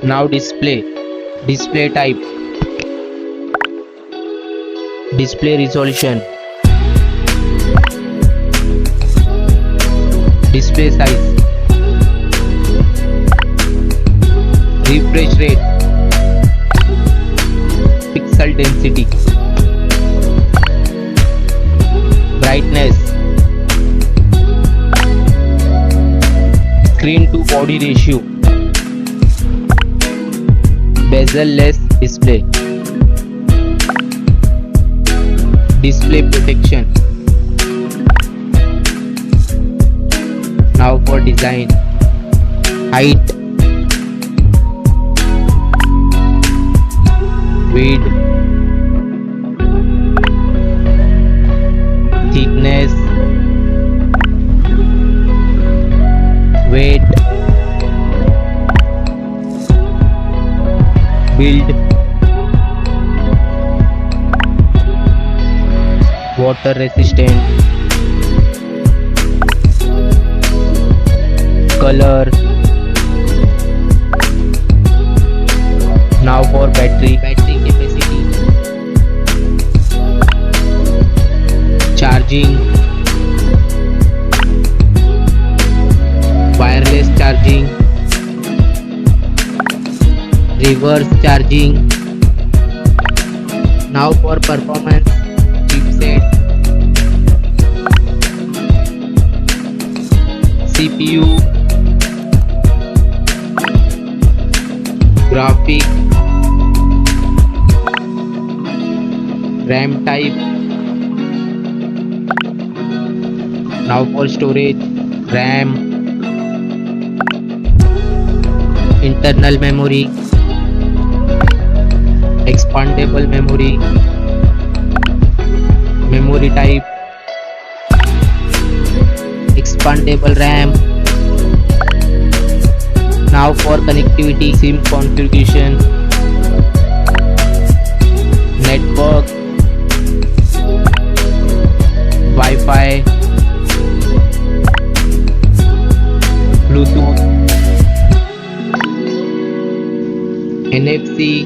Now display type, display resolution, display size, refresh rate, pixel density, brightness, screen to body ratio, bezel-less display, display protection. Now for design, height, width, thickness, weight, build, water resistant, color. Now for battery capacity, charging, wireless charging, reverse charging. Now for performance, chipset, CPU, graphic, RAM type. Now for storage, RAM, internal memory, expandable memory, memory type, expandable RAM. Now for connectivity, SIM configuration, network, Wi-Fi, Bluetooth, NFC,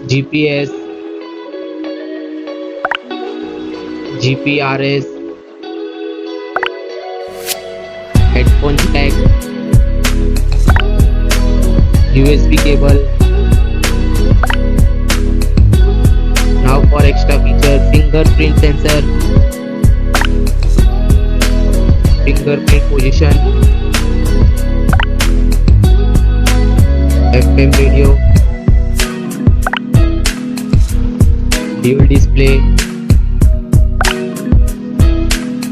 GPS, GPRS, headphone jack, USB cable. Now for extra features, fingerprint sensor, fingerprint position, FM radio, dual display,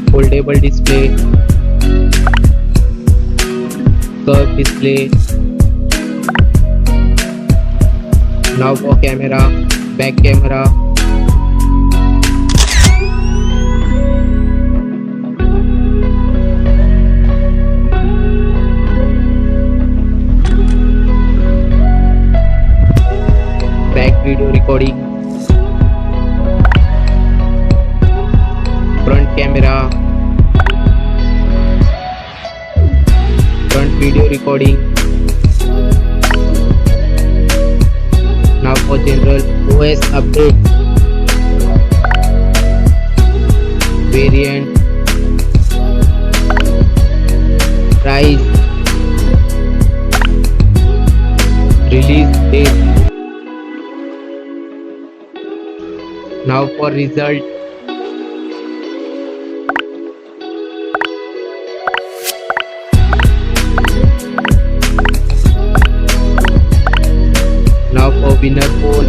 foldable display, curved display. Now for camera, back camera, back video recording, front camera, front video recording. Now for general OS update, variant, price, release date. Now for result, now for winner phone,